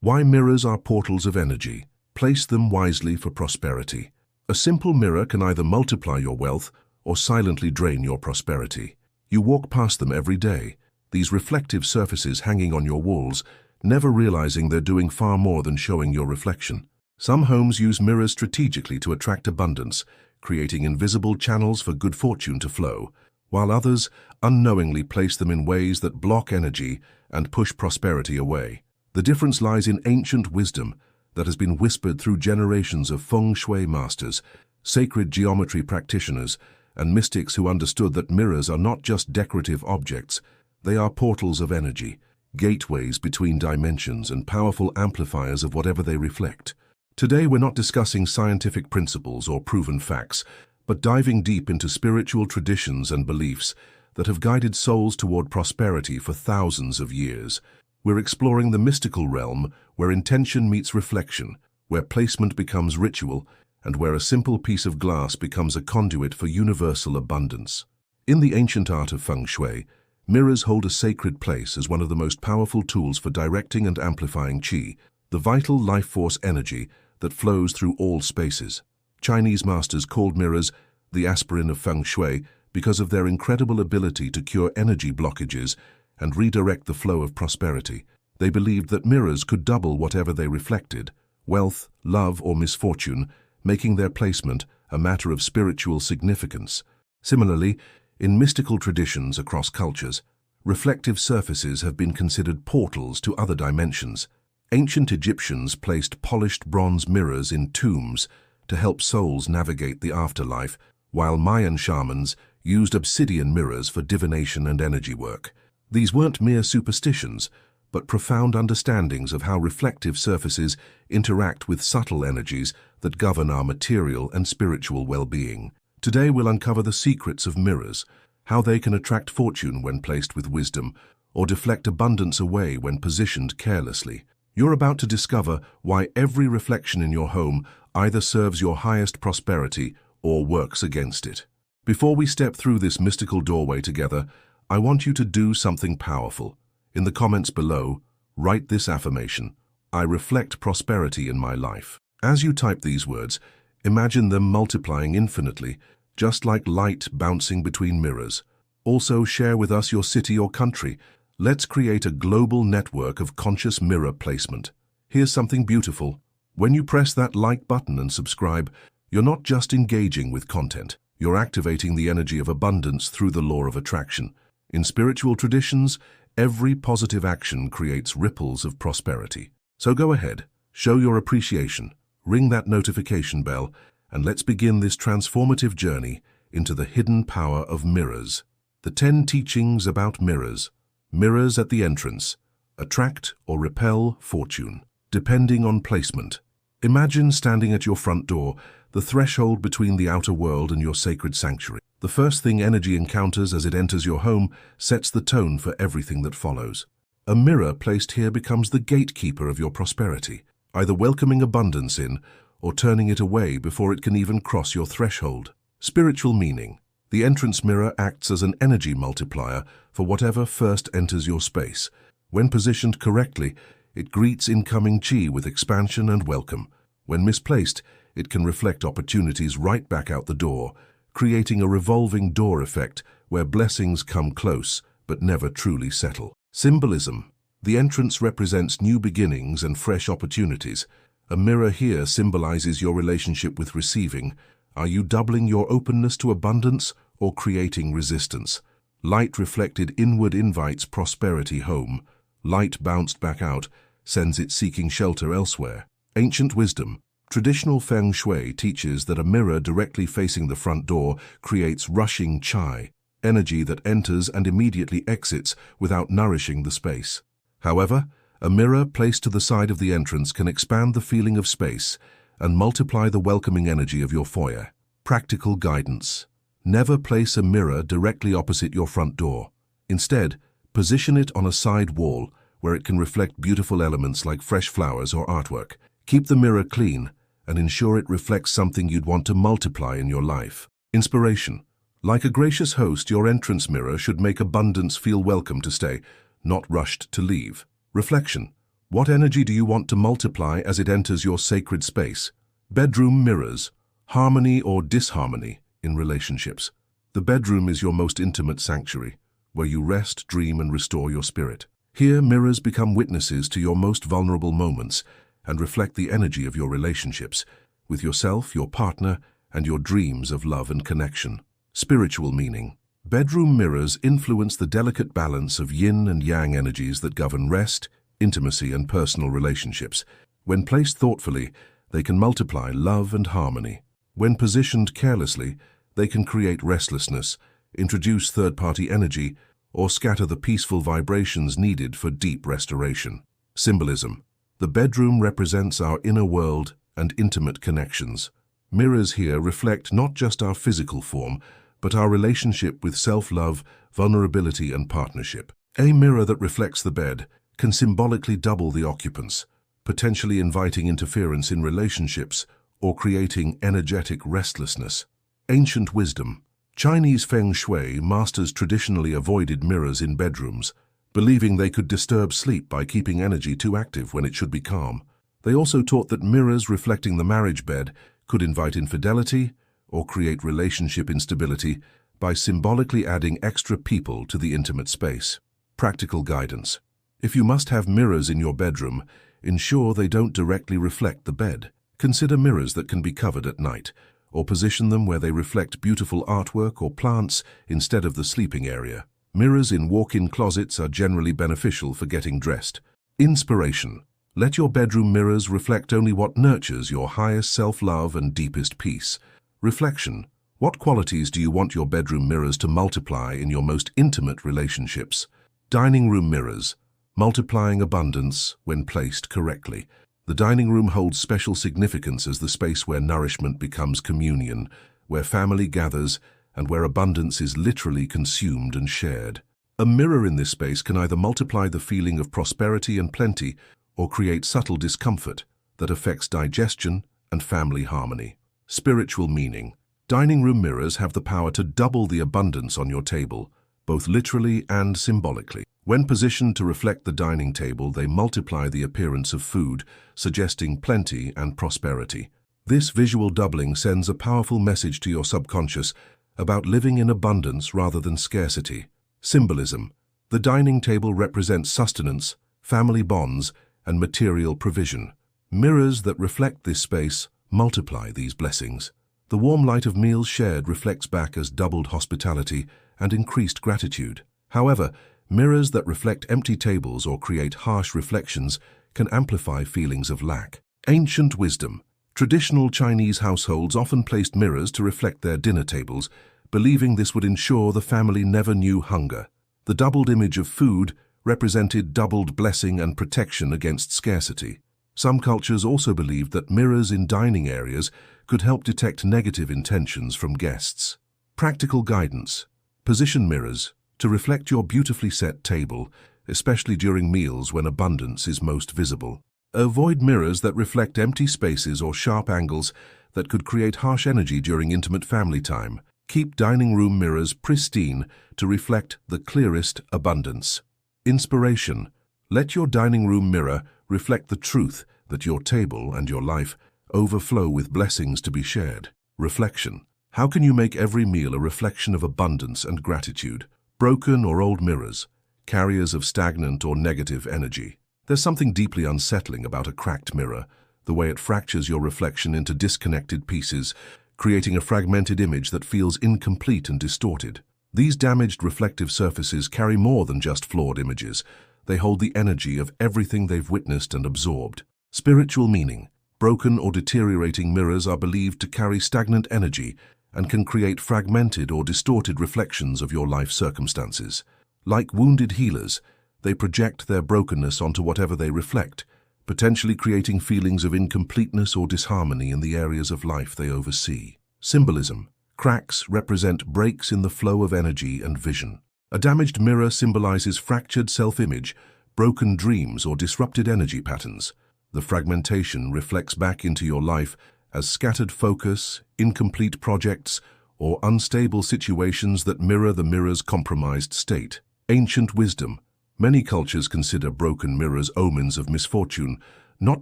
Why mirrors are portals of energy. Place them wisely for prosperity. A simple mirror can either multiply your wealth or silently drain your prosperity. You walk past them every day, these reflective surfaces hanging on your walls, never realizing they're doing far more than showing your reflection. Some homes use mirrors strategically to attract abundance, creating invisible channels for good fortune to flow, while others unknowingly place them in ways that block energy and push prosperity away. The difference lies in ancient wisdom that has been whispered through generations of feng shui masters, sacred geometry practitioners, and mystics who understood that mirrors are not just decorative objects, they are portals of energy, gateways between dimensions and powerful amplifiers of whatever they reflect. Today we're not discussing scientific principles or proven facts, but diving deep into spiritual traditions and beliefs that have guided souls toward prosperity for thousands of years. We're exploring the mystical realm where intention meets reflection, where placement becomes ritual, and where a simple piece of glass becomes a conduit for universal abundance. In the ancient art of feng shui, mirrors hold a sacred place as one of the most powerful tools for directing and amplifying qi, the vital life force energy that flows through all spaces. Chinese masters called mirrors the aspirin of feng shui because of their incredible ability to cure energy blockages and redirect the flow of prosperity. They believed that mirrors could double whatever they reflected, wealth, love, or misfortune, making their placement a matter of spiritual significance. Similarly, in mystical traditions across cultures, reflective surfaces have been considered portals to other dimensions. Ancient Egyptians placed polished bronze mirrors in tombs to help souls navigate the afterlife, while Mayan shamans used obsidian mirrors for divination and energy work. These weren't mere superstitions, but profound understandings of how reflective surfaces interact with subtle energies that govern our material and spiritual well-being. Today we'll uncover the secrets of mirrors, how they can attract fortune when placed with wisdom, or deflect abundance away when positioned carelessly. You're about to discover why every reflection in your home either serves your highest prosperity or works against it. Before we step through this mystical doorway together, I want you to do something powerful. In the comments below, write this affirmation: I reflect prosperity in my life. As you type these words, imagine them multiplying infinitely, just like light bouncing between mirrors. Also, share with us your city or country. Let's create a global network of conscious mirror placement. Here's something beautiful. When you press that like button and subscribe, you're not just engaging with content. You're activating the energy of abundance through the law of attraction. In spiritual traditions, every positive action creates ripples of prosperity. So go ahead, show your appreciation, ring that notification bell, and let's begin this transformative journey into the hidden power of mirrors. The 10 teachings about mirrors. Mirrors at the entrance. Attract or repel fortune, depending on placement. Imagine standing at your front door, the threshold between the outer world and your sacred sanctuary. The first thing energy encounters as it enters your home sets the tone for everything that follows. A mirror placed here becomes the gatekeeper of your prosperity, either welcoming abundance in or turning it away before it can even cross your threshold. Spiritual meaning. The entrance mirror acts as an energy multiplier for whatever first enters your space. When positioned correctly, it greets incoming qi with expansion and welcome. When misplaced, it can reflect opportunities right back out the door, creating a revolving door effect where blessings come close but never truly settle. Symbolism. The entrance represents new beginnings and fresh opportunities. A mirror here symbolizes your relationship with receiving. Are you doubling your openness to abundance or creating resistance? Light reflected inward invites prosperity home. Light bounced back out sends it seeking shelter elsewhere. Ancient wisdom. Traditional feng shui teaches that a mirror directly facing the front door creates rushing qi, energy that enters and immediately exits without nourishing the space. However, a mirror placed to the side of the entrance can expand the feeling of space and multiply the welcoming energy of your foyer. Practical guidance. Never place a mirror directly opposite your front door. Instead, position it on a side wall where it can reflect beautiful elements like fresh flowers or artwork. Keep the mirror clean and ensure it reflects something you'd want to multiply in your life. Inspiration. Like a gracious host, your entrance mirror should make abundance feel welcome to stay, not rushed to leave. Reflection. What energy do you want to multiply as it enters your sacred space? Bedroom mirrors, harmony or disharmony in relationships. The bedroom is your most intimate sanctuary, where you rest, dream, and restore your spirit. Here, mirrors become witnesses to your most vulnerable moments and reflect the energy of your relationships with yourself, your partner, and your dreams of love and connection. Spiritual meaning. Bedroom mirrors influence the delicate balance of yin and yang energies that govern rest, intimacy, and personal relationships. When placed thoughtfully, they can multiply love and harmony. When positioned carelessly, they can create restlessness, introduce third-party energy, or scatter the peaceful vibrations needed for deep restoration. Symbolism. The bedroom represents our inner world and intimate connections. Mirrors here reflect not just our physical form, but our relationship with self-love, vulnerability, and partnership. A mirror that reflects the bed can symbolically double the occupants, potentially inviting interference in relationships or creating energetic restlessness. Ancient wisdom. Chinese feng shui masters traditionally avoided mirrors in bedrooms, believing they could disturb sleep by keeping energy too active when it should be calm. They also taught that mirrors reflecting the marriage bed could invite infidelity or create relationship instability by symbolically adding extra people to the intimate space. Practical guidance. If you must have mirrors in your bedroom, ensure they don't directly reflect the bed. Consider mirrors that can be covered at night, or position them where they reflect beautiful artwork or plants instead of the sleeping area. Mirrors in walk-in closets are generally beneficial for getting dressed. Inspiration. Let your bedroom mirrors reflect only what nurtures your highest self-love and deepest peace. Reflection. What qualities do you want your bedroom mirrors to multiply in your most intimate relationships? Dining room mirrors, multiplying abundance when placed correctly. The dining room holds special significance as the space where nourishment becomes communion, where family gathers, and where abundance is literally consumed and shared. A mirror in this space can either multiply the feeling of prosperity and plenty, or create subtle discomfort that affects digestion and family harmony. Spiritual meaning. Dining room mirrors have the power to double the abundance on your table, both literally and symbolically. When positioned to reflect the dining table, they multiply the appearance of food, suggesting plenty and prosperity. This visual doubling sends a powerful message to your subconscious about living in abundance rather than scarcity. Symbolism. The dining table represents sustenance, family bonds, and material provision. Mirrors that reflect this space multiply these blessings. The warm light of meals shared reflects back as doubled hospitality and increased gratitude. However, mirrors that reflect empty tables or create harsh reflections can amplify feelings of lack. Ancient wisdom. Traditional Chinese households often placed mirrors to reflect their dinner tables, believing this would ensure the family never knew hunger. The doubled image of food represented doubled blessing and protection against scarcity. Some cultures also believed that mirrors in dining areas could help detect negative intentions from guests. Practical guidance. Position mirrors to reflect your beautifully set table, especially during meals when abundance is most visible. Avoid mirrors that reflect empty spaces or sharp angles that could create harsh energy during intimate family time. Keep dining room mirrors pristine to reflect the clearest abundance. Inspiration. Let your dining room mirror reflect the truth that your table and your life overflow with blessings to be shared. Reflection. How can you make every meal a reflection of abundance and gratitude? Broken or old mirrors, carriers of stagnant or negative energy. There's something deeply unsettling about a cracked mirror, the way it fractures your reflection into disconnected pieces, creating a fragmented image that feels incomplete and distorted. These damaged reflective surfaces carry more than just flawed images. They hold the energy of everything they've witnessed and absorbed. Spiritual meaning. Broken or deteriorating mirrors are believed to carry stagnant energy and can create fragmented or distorted reflections of your life circumstances. Like wounded healers, they project their brokenness onto whatever they reflect, potentially creating feelings of incompleteness or disharmony in the areas of life they oversee. Symbolism. Cracks represent breaks in the flow of energy and vision. A damaged mirror symbolizes fractured self-image, broken dreams, or disrupted energy patterns. The fragmentation reflects back into your life as scattered focus, incomplete projects, or unstable situations that mirror the mirror's compromised state. Ancient wisdom. Many cultures consider broken mirrors omens of misfortune, not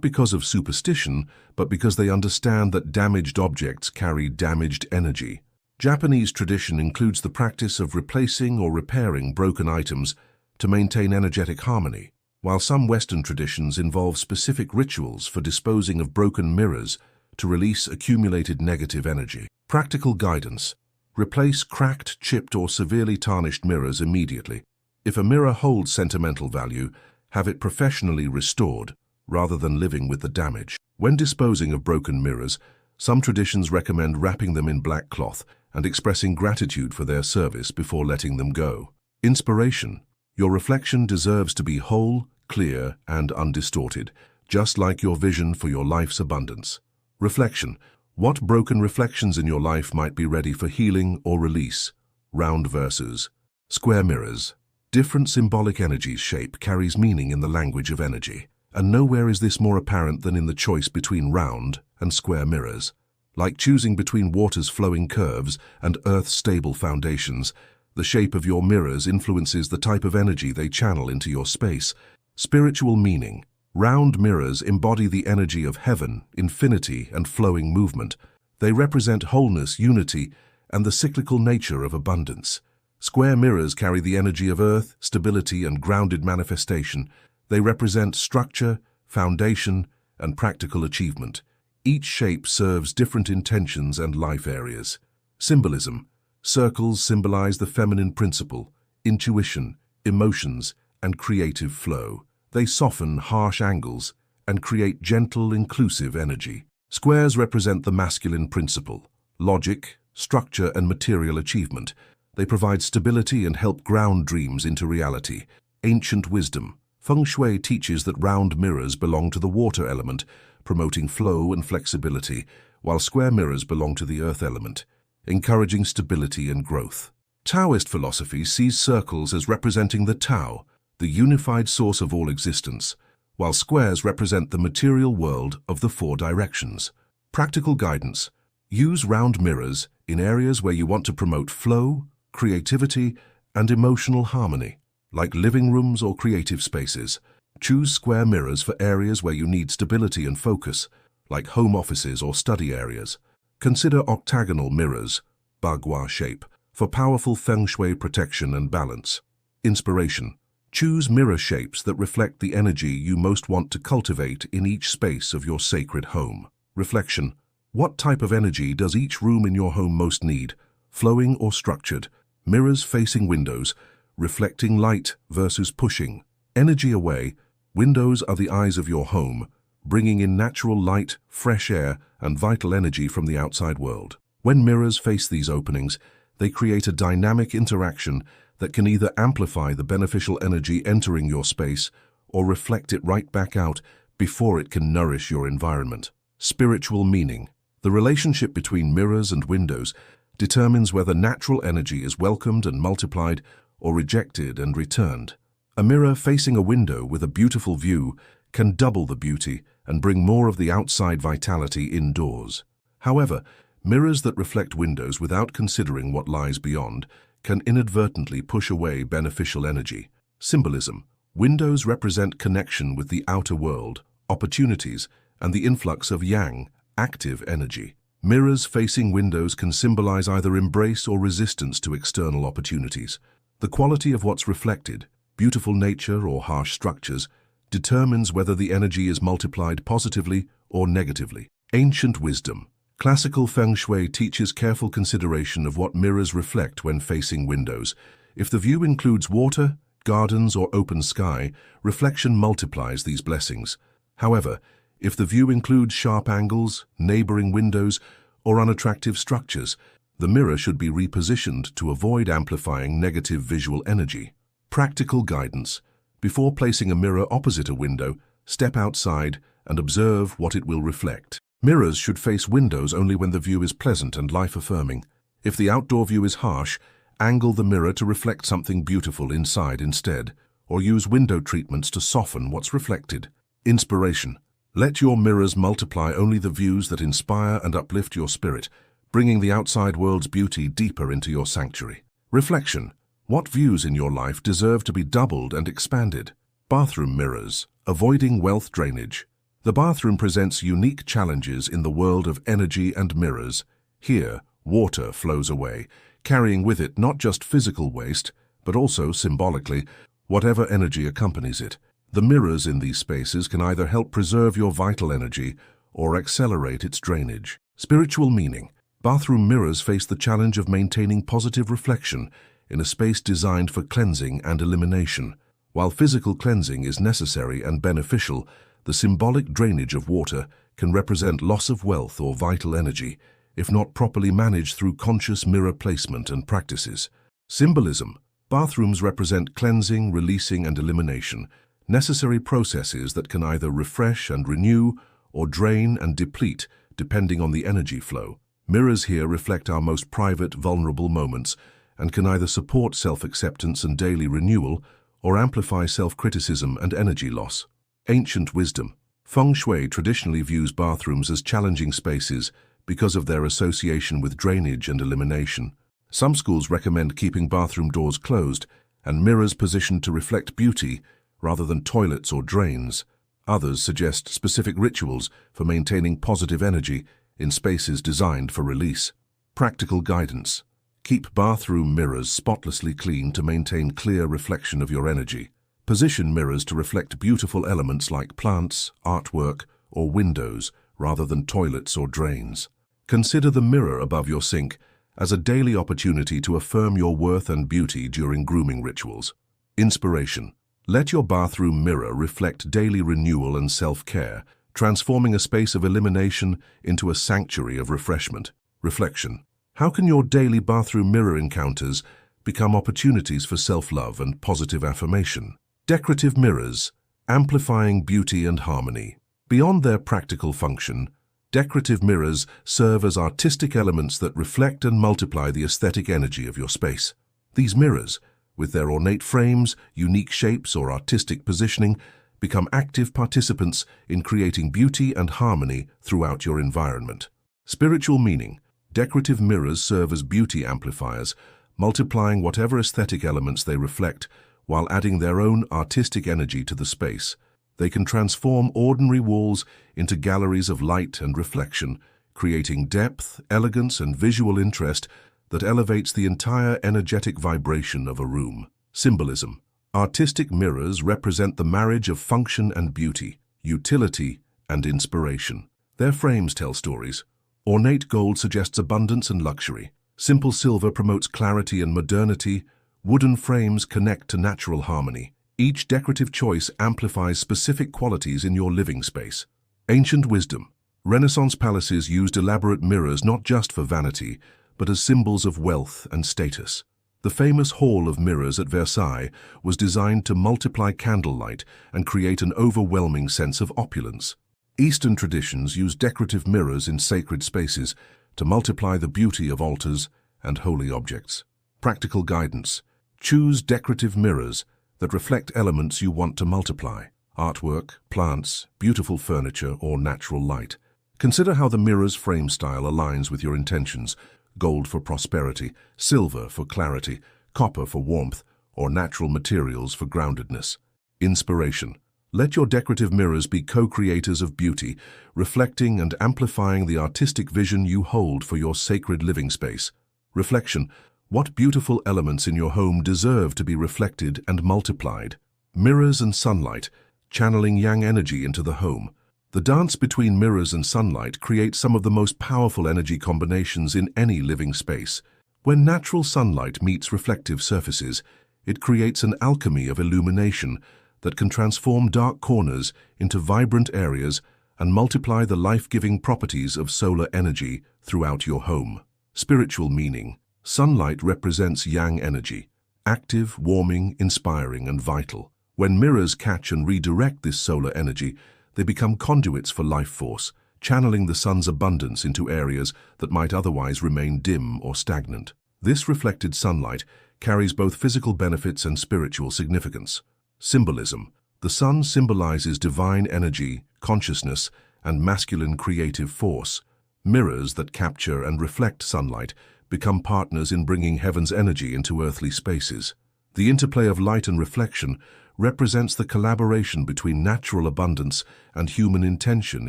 because of superstition, but because they understand that damaged objects carry damaged energy. Japanese tradition includes the practice of replacing or repairing broken items to maintain energetic harmony, while some Western traditions involve specific rituals for disposing of broken mirrors to release accumulated negative energy. Practical guidance: replace cracked, chipped, or severely tarnished mirrors immediately. If a mirror holds sentimental value, have it professionally restored rather than living with the damage. When disposing of broken mirrors, some traditions recommend wrapping them in black cloth and expressing gratitude for their service before letting them go. Inspiration: your reflection deserves to be whole, clear, and undistorted, just like your vision for your life's abundance. Reflection: what broken reflections in your life might be ready for healing or release? Round versus square mirrors. Different symbolic energies shape carries meaning in the language of energy, and nowhere is this more apparent than in the choice between round and square mirrors. Like choosing between water's flowing curves and Earth's stable foundations, the shape of your mirrors influences the type of energy they channel into your space. Spiritual meaning: round mirrors embody the energy of heaven, infinity, and flowing movement. They represent wholeness, unity, and the cyclical nature of abundance. Square mirrors carry the energy of earth, stability, and grounded manifestation. They represent structure, foundation, and practical achievement. Each shape serves different intentions and life areas. Symbolism: circles symbolize the feminine principle, intuition, emotions, and creative flow. They soften harsh angles and create gentle, inclusive energy. Squares represent the masculine principle, logic, structure, and material achievement. They provide stability and help ground dreams into reality. Ancient wisdom: Feng Shui teaches that round mirrors belong to the water element, promoting flow and flexibility, while square mirrors belong to the earth element, encouraging stability and growth. Taoist philosophy sees circles as representing the Tao, the unified source of all existence, while squares represent the material world of the four directions. Practical guidance: use round mirrors in areas where you want to promote flow, creativity, and emotional harmony, like living rooms or creative spaces. Choose square mirrors for areas where you need stability and focus, like home offices or study areas. Consider octagonal mirrors, bagua shape, for powerful feng shui protection and balance. Inspiration: choose mirror shapes that reflect the energy you most want to cultivate in each space of your sacred home. Reflection: what type of energy does each room in your home most need, flowing or structured? Mirrors facing windows, reflecting light versus pushing energy away. Windows are the eyes of your home, bringing in natural light, fresh air, and vital energy from the outside world. When mirrors face these openings, they create a dynamic interaction that can either amplify the beneficial energy entering your space or reflect it right back out before it can nourish your environment. Spiritual meaning: the relationship between mirrors and windows determines whether natural energy is welcomed and multiplied or rejected and returned. A mirror facing a window with a beautiful view can double the beauty and bring more of the outside vitality indoors. However, mirrors that reflect windows without considering what lies beyond can inadvertently push away beneficial energy. Symbolism: windows represent connection with the outer world, opportunities, and the influx of yang, active energy. Mirrors facing windows can symbolize either embrace or resistance to external opportunities. The quality of what's reflected, beautiful nature or harsh structures, determines whether the energy is multiplied positively or negatively. Ancient wisdom: classical feng shui teaches careful consideration of what mirrors reflect when facing windows. If the view includes water, gardens, or open sky, reflection multiplies these blessings. However, if the view includes sharp angles, neighboring windows, or unattractive structures, the mirror should be repositioned to avoid amplifying negative visual energy. Practical guidance: before placing a mirror opposite a window, step outside and observe what it will reflect. Mirrors should face windows only when the view is pleasant and life-affirming. If the outdoor view is harsh, angle the mirror to reflect something beautiful inside instead, or use window treatments to soften what's reflected. Inspiration: let your mirrors multiply only the views that inspire and uplift your spirit, bringing the outside world's beauty deeper into your sanctuary. Reflection: What views in your life deserve to be doubled and expanded? Bathroom mirrors, avoiding wealth drainage. The bathroom presents unique challenges in the world of energy and mirrors. Here, water flows away, carrying with it not just physical waste, but also, symbolically, whatever energy accompanies it. The mirrors in these spaces can either help preserve your vital energy or accelerate its drainage. Spiritual meaning. Bathroom mirrors face the challenge of maintaining positive reflection in a space designed for cleansing and elimination. While physical cleansing is necessary and beneficial, the symbolic drainage of water can represent loss of wealth or vital energy, if not properly managed through conscious mirror placement and practices. Symbolism. Bathrooms represent cleansing, releasing, and elimination, necessary processes that can either refresh and renew or drain and deplete depending on the energy flow. Mirrors here reflect our most private, vulnerable moments and can either support self-acceptance and daily renewal or amplify self-criticism and energy loss. Ancient wisdom. Feng Shui traditionally views bathrooms as challenging spaces because of their association with drainage and elimination. Some schools recommend keeping bathroom doors closed and mirrors positioned to reflect beauty rather than toilets or drains. Others suggest specific rituals for maintaining positive energy in spaces designed for release. Practical guidance. Keep bathroom mirrors spotlessly clean to maintain clear reflection of your energy. Position mirrors to reflect beautiful elements like plants, artwork, or windows rather than toilets or drains. Consider the mirror above your sink as a daily opportunity to affirm your worth and beauty during grooming rituals. Inspiration. Let your bathroom mirror reflect daily renewal and self-care, transforming a space of elimination into a sanctuary of refreshment. Reflection. How can your daily bathroom mirror encounters become opportunities for self-love and positive affirmation? Decorative mirrors, amplifying beauty and harmony. Beyond their practical function, decorative mirrors serve as artistic elements that reflect and multiply the aesthetic energy of your space. These mirrors, with their ornate frames, unique shapes, or artistic positioning, become active participants in creating beauty and harmony throughout your environment. Spiritual meaning. Decorative mirrors serve as beauty amplifiers, multiplying whatever aesthetic elements they reflect while adding their own artistic energy to the space. They can transform ordinary walls into galleries of light and reflection, creating depth, elegance, and visual interest that elevates the entire energetic vibration of a room. Symbolism. Artistic mirrors represent the marriage of function and beauty, utility and inspiration. Their frames tell stories. Ornate gold suggests abundance and luxury. Simple silver promotes clarity and modernity. Wooden frames connect to natural harmony. Each decorative choice amplifies specific qualities in your living space. Ancient wisdom. Renaissance palaces used elaborate mirrors not just for vanity, but as symbols of wealth and status. The famous Hall of Mirrors at Versailles was designed to multiply candlelight and create an overwhelming sense of opulence. Eastern traditions use decorative mirrors in sacred spaces to multiply the beauty of altars and holy objects. Practical guidance. Choose decorative mirrors that reflect elements you want to multiply: artwork, plants, beautiful furniture, or natural light. Consider how the mirror's frame style aligns with your intentions: gold for prosperity, silver for clarity, copper for warmth, or natural materials for groundedness. Inspiration. Let your decorative mirrors be co-creators of beauty, reflecting and amplifying the artistic vision you hold for your sacred living space. Reflection. What beautiful elements in your home deserve to be reflected and multiplied? Mirrors and sunlight, channeling yang energy into the home. The dance between mirrors and sunlight creates some of the most powerful energy combinations in any living space. When natural sunlight meets reflective surfaces, it creates an alchemy of illumination that can transform dark corners into vibrant areas and multiply the life-giving properties of solar energy throughout your home. Spiritual meaning. Sunlight represents yang energy, active, warming, inspiring, and vital. When mirrors catch and redirect this solar energy, they become conduits for life force, channeling the sun's abundance into areas that might otherwise remain dim or stagnant. This reflected sunlight carries both physical benefits and spiritual significance. Symbolism. The sun symbolizes divine energy, consciousness, and masculine creative force. Mirrors that capture and reflect sunlight become partners in bringing heaven's energy into earthly spaces. The interplay of light and reflection represents the collaboration between natural abundance and human intention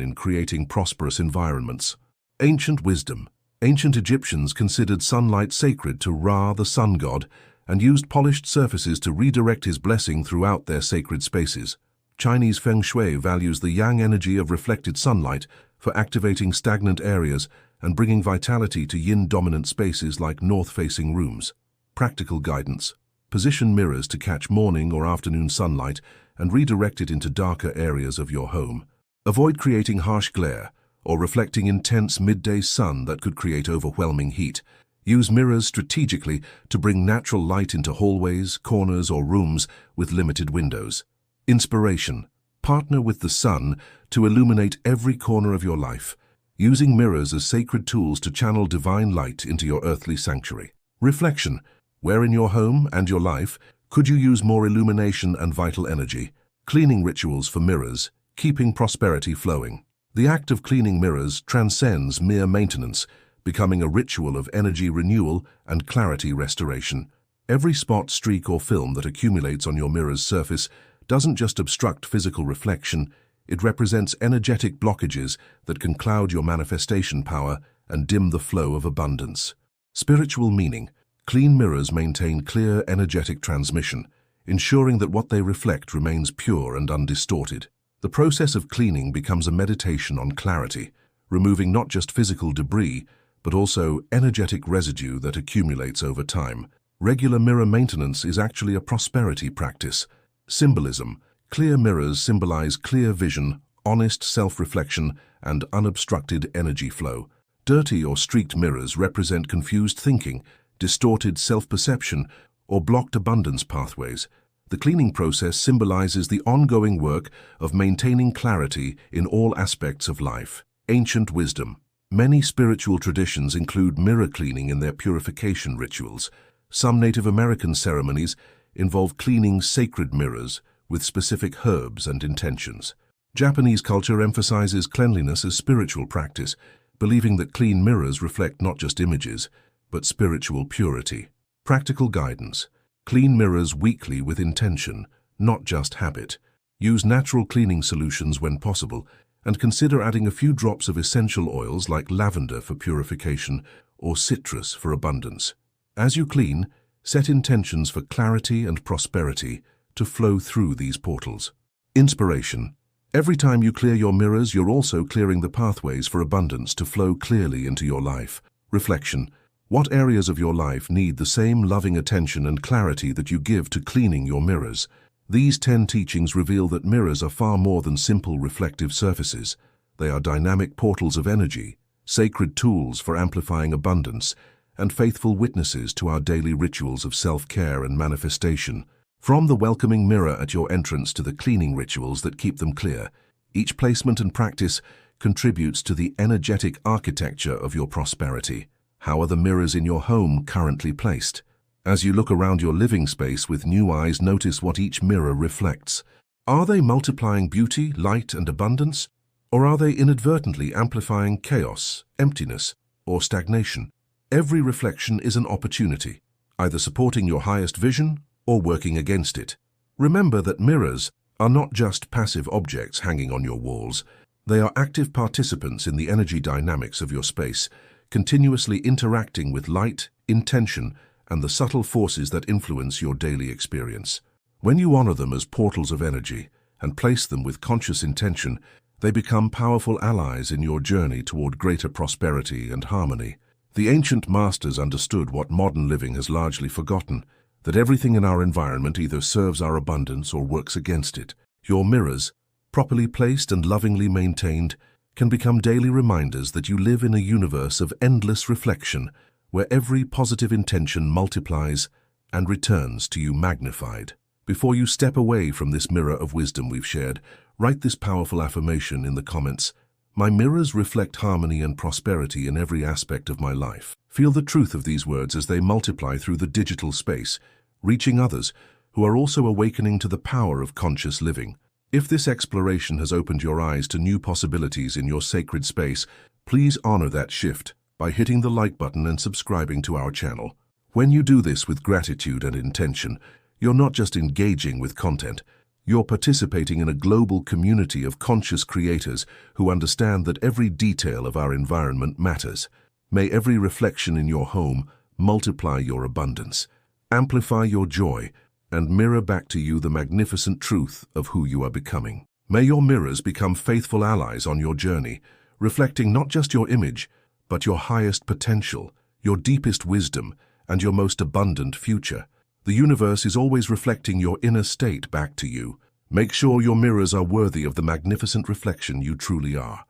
in creating prosperous environments. Ancient wisdom. Ancient Egyptians considered sunlight sacred to Ra, the sun god, and used polished surfaces to redirect his blessing throughout their sacred spaces. Chinese feng shui values the yang energy of reflected sunlight for activating stagnant areas and bringing vitality to yin-dominant spaces like north-facing rooms. Practical guidance. Position mirrors to catch morning or afternoon sunlight and redirect it into darker areas of your home. Avoid creating harsh glare or reflecting intense midday sun that could create overwhelming heat. Use mirrors strategically to bring natural light into hallways, corners, or rooms with limited windows. Inspiration. Partner with the sun to illuminate every corner of your life, using mirrors as sacred tools to channel divine light into your earthly sanctuary. Reflection. Where in your home and your life could you use more illumination and vital energy? Cleaning rituals for mirrors, keeping prosperity flowing. The act of cleaning mirrors transcends mere maintenance, becoming a ritual of energy renewal and clarity restoration. Every spot, streak, or film that accumulates on your mirror's surface doesn't just obstruct physical reflection, it represents energetic blockages that can cloud your manifestation power and dim the flow of abundance. Spiritual meaning. Clean mirrors maintain clear energetic transmission, ensuring that what they reflect remains pure and undistorted. The process of cleaning becomes a meditation on clarity, removing not just physical debris, but also energetic residue that accumulates over time. Regular mirror maintenance is actually a prosperity practice. Symbolism. Clear mirrors symbolize clear vision, honest self-reflection, and unobstructed energy flow. Dirty or streaked mirrors represent confused thinking, distorted self-perception, or blocked abundance pathways. The cleaning process symbolizes the ongoing work of maintaining clarity in all aspects of life. Ancient wisdom. Many spiritual traditions include mirror cleaning in their purification rituals. Some Native American ceremonies involve cleaning sacred mirrors with specific herbs and intentions. Japanese culture emphasizes cleanliness as spiritual practice, believing that clean mirrors reflect not just images, but spiritual purity. Practical guidance. Clean mirrors weekly with intention, not just habit. Use natural cleaning solutions when possible, and consider adding a few drops of essential oils like lavender for purification or citrus for abundance. As you clean, set intentions for clarity and prosperity to flow through these portals. Inspiration. Every time you clear your mirrors, you're also clearing the pathways for abundance to flow clearly into your life. Reflection. What areas of your life need the same loving attention and clarity that you give to cleaning your mirrors? These 10 teachings reveal that mirrors are far more than simple reflective surfaces. They are dynamic portals of energy, sacred tools for amplifying abundance, and faithful witnesses to our daily rituals of self-care and manifestation. From the welcoming mirror at your entrance to the cleaning rituals that keep them clear, each placement and practice contributes to the energetic architecture of your prosperity. How are the mirrors in your home currently placed? As you look around your living space with new eyes, notice what each mirror reflects. Are they multiplying beauty, light, and abundance? Or are they inadvertently amplifying chaos, emptiness, or stagnation? Every reflection is an opportunity, either supporting your highest vision or working against it. Remember that mirrors are not just passive objects hanging on your walls. They are active participants in the energy dynamics of your space, continuously interacting with light, intention, and the subtle forces that influence your daily experience. When you honor them as portals of energy and place them with conscious intention, they become powerful allies in your journey toward greater prosperity and harmony. The ancient masters understood what modern living has largely forgotten, that everything in our environment either serves our abundance or works against it. Your mirrors, properly placed and lovingly maintained, can become daily reminders that you live in a universe of endless reflection, where every positive intention multiplies and returns to you magnified. Before you step away from this mirror of wisdom we've shared, write this powerful affirmation in the comments. My mirrors reflect harmony and prosperity in every aspect of my life. Feel the truth of these words as they multiply through the digital space, reaching others who are also awakening to the power of conscious living. If this exploration has opened your eyes to new possibilities in your sacred space, please honor that shift by hitting the like button and subscribing to our channel. When you do this with gratitude and intention, you're not just engaging with content, you're participating in a global community of conscious creators who understand that every detail of our environment matters. May every reflection in your home multiply your abundance, amplify your joy, and mirror back to you the magnificent truth of who you are becoming. May your mirrors become faithful allies on your journey, reflecting not just your image, but your highest potential, your deepest wisdom, and your most abundant future. The universe is always reflecting your inner state back to you. Make sure your mirrors are worthy of the magnificent reflection you truly are.